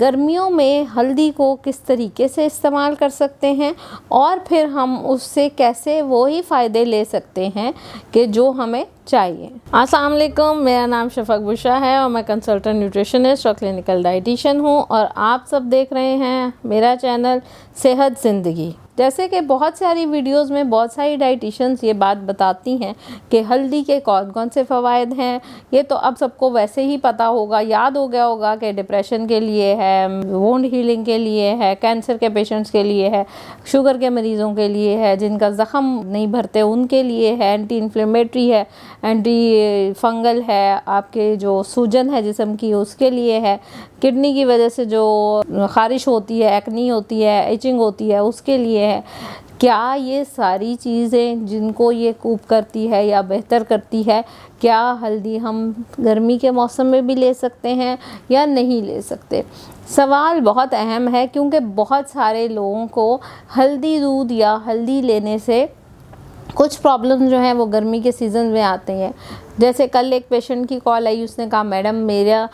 गर्मियों में हल्दी को किस तरीके से इस्तेमाल कर सकते हैं और फिर हम उससे कैसे वही फ़ायदे ले सकते हैं कि जो हमें चाहिए। अस्सलाम वालेकुम, मेरा नाम शफक बुशरा है और मैं कंसल्टेंट न्यूट्रिशनिस्ट और क्लिनिकल डाइटिशियन हूँ और आप सब देख रहे हैं मेरा चैनल सेहत ज़िंदगी। जैसे कि बहुत सारी वीडियोस में बहुत सारी डाइटिशियंस ये बात बताती हैं कि हल्दी के कौन कौन से फ़वाइद हैं। ये तो अब सबको वैसे ही पता होगा, याद हो गया होगा कि डिप्रेशन के लिए है, वुंड हीलिंग के लिए है, कैंसर के पेशेंट्स के लिए है, शुगर के मरीज़ों के लिए है, जिनका ज़ख़म नहीं भरते उनके लिए है, एंटी इन्फ्लेमेटरी है, एंटी फंगल है, आपके जो सूजन है जिस्म की उसके लिए है, किडनी की वजह से जो ख़ारिश होती है, एक्नी होती है, इचिंग होती है उसके लिए है। क्या ये सारी चीज़ें जिनको ये कूप करती है या बेहतर करती है, क्या हल्दी हम गर्मी के मौसम में भी ले सकते हैं या नहीं ले सकते? सवाल बहुत अहम है क्योंकि बहुत सारे लोगों को हल्दी दूध या हल्दी लेने से कुछ प्रॉब्लम जो है वो गर्मी के सीज़न में आते हैं। जैसे कल एक पेशेंट की कॉल आई, उसने कहा मैडम मेरा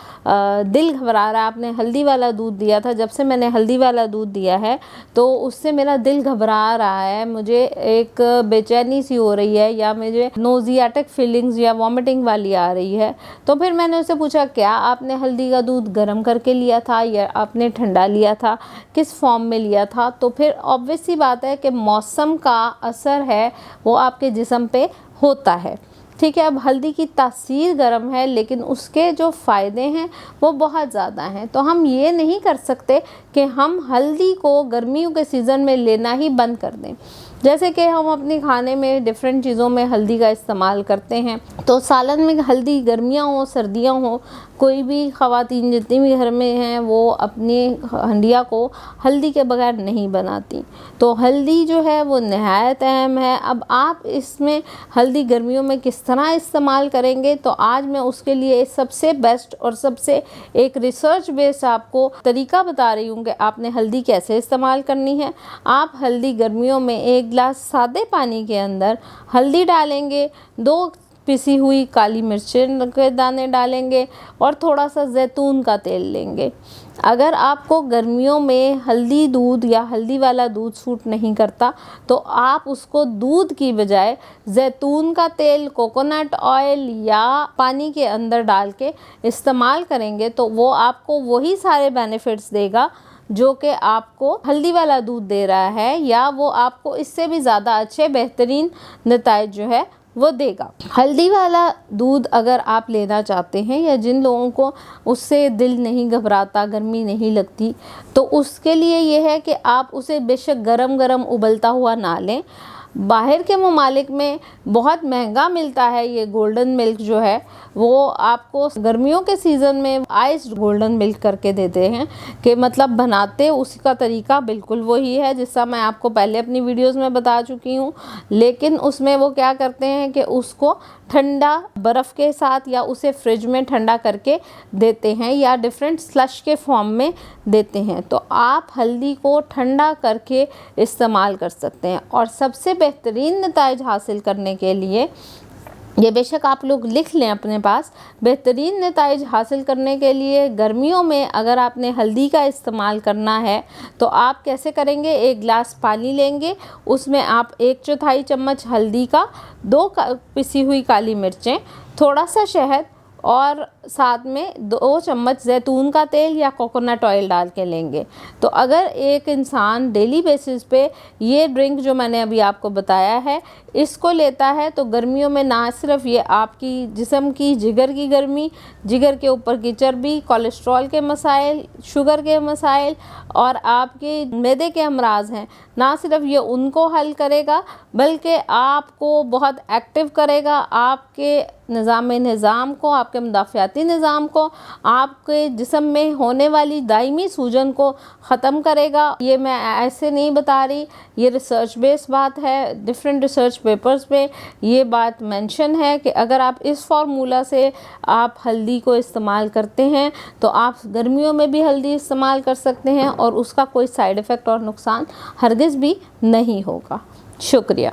दिल घबरा रहा है, आपने हल्दी वाला दूध दिया था, जब से मैंने हल्दी वाला दूध दिया है तो उससे मेरा दिल घबरा रहा है, मुझे एक बेचैनी सी हो रही है या मुझे नोजियाटिक फीलिंग्स या वॉमिटिंग वाली आ रही है। तो फिर मैंने उससे पूछा क्या आपने हल्दी का दूध गर्म करके लिया था या आपने ठंडा लिया था, किस फॉर्म में लिया था? तो फिर ऑब्वियस सी बात है कि मौसम का असर है वो आपके जिस्म पे होता है। ठीक है, अब हल्दी की तासीर गर्म है लेकिन उसके जो फ़ायदे हैं वो बहुत ज़्यादा हैं। तो हम ये नहीं कर सकते कि हम हल्दी को गर्मियों के सीज़न में लेना ही बंद कर दें। जैसे कि हम अपने खाने में डिफरेंट चीज़ों में हल्दी का इस्तेमाल करते हैं, तो सालन में हल्दी गर्मियाँ हो सर्दियाँ हो, कोई भी ख़वातीन जितनी भी घर में हैं वो अपनी हंडिया को हल्दी के बगैर नहीं बनाती। तो हल्दी जो है वो नहायत अहम है। अब आप इसमें हल्दी गर्मियों में किस तरह इस्तेमाल करेंगे, तो आज मैं उसके लिए सबसे बेस्ट और सबसे एक रिसर्च बेस्ड आपको तरीका बता रही हूँ कि आपने हल्दी कैसे इस्तेमाल करनी है। आप हल्दी गर्मियों में एक गिलास सादे पानी के अंदर हल्दी डालेंगे, 2 पिसी हुई काली मिर्चें के दाने डालेंगे और थोड़ा सा जैतून का तेल लेंगे। अगर आपको गर्मियों में हल्दी दूध या हल्दी वाला दूध सूट नहीं करता तो आप उसको दूध की बजाय जैतून का तेल, कोकोनट ऑयल या पानी के अंदर डाल के इस्तेमाल करेंगे तो वो आपको वही सारे बेनिफिट्स देगा जो कि आपको हल्दी वाला दूध दे रहा है, या वो आपको इससे भी ज़्यादा अच्छे बेहतरीन नताइज जो है वो देगा। हल्दी वाला दूध अगर आप लेना चाहते हैं या जिन लोगों को उससे दिल नहीं घबराता, गर्मी नहीं लगती, तो उसके लिए ये है कि आप उसे बेशक गरम गरम उबलता हुआ ना लें। बाहर के ममालिक में बहुत महंगा मिलता है ये गोल्डन मिल्क जो है, वो आपको गर्मियों के सीज़न में आइस्ड गोल्डन मिल्क करके देते हैं कि मतलब बनाते उसका तरीका बिल्कुल वही है जिसका मैं आपको पहले अपनी वीडियोस में बता चुकी हूँ, लेकिन उसमें वो क्या करते हैं कि उसको ठंडा बर्फ़ के साथ या उसे फ्रिज में ठंडा करके देते हैं या डिफरेंट स्लश के फॉर्म में देते हैं। तो आप हल्दी को ठंडा करके इस्तेमाल कर सकते हैं और सबसे बेहतरीन नताइज हासिल करने के लिए, ये बेशक आप लोग लिख लें अपने पास, बेहतरीन नताइज हासिल करने के लिए गर्मियों में अगर आपने हल्दी का इस्तेमाल करना है तो आप कैसे करेंगे? 1 गिलास पानी लेंगे, उसमें आप 1/4 चम्मच हल्दी का, 2 पिसी हुई काली मिर्चें, थोड़ा सा शहद और साथ में 2 चम्मच जैतून का तेल या कोकोनट ऑयल डाल के लेंगे। तो अगर एक इंसान डेली बेसिस पे ये ड्रिंक जो मैंने अभी आपको बताया है इसको लेता है तो गर्मियों में ना सिर्फ ये आपकी जिस्म की जिगर की गर्मी, जिगर के ऊपर की चर्बी, कोलेस्ट्रॉल के मसाइल, शुगर के मसाइल और आपके मैदे के अमराज हैं, ना सिर्फ ये उनको हल करेगा बल्कि आपको बहुत एक्टिव करेगा, आपके निज़ाम को, आपके मुदाफ़ियाती निज़ाम को, आपके जिस्म में होने वाली दायमी सूजन को ख़त्म करेगा। ये मैं ऐसे नहीं बता रही, ये रिसर्च बेस्ड बात है, डिफरेंट रिसर्च पेपर्स में ये बात मेंशन है कि अगर आप इस फार्मूला से आप हल्दी को इस्तेमाल करते हैं तो आप गर्मियों में भी हल्दी इस्तेमाल कर सकते हैं और उसका कोई साइड इफ़ेक्ट और नुकसान हरगिज़ भी नहीं होगा। शुक्रिया।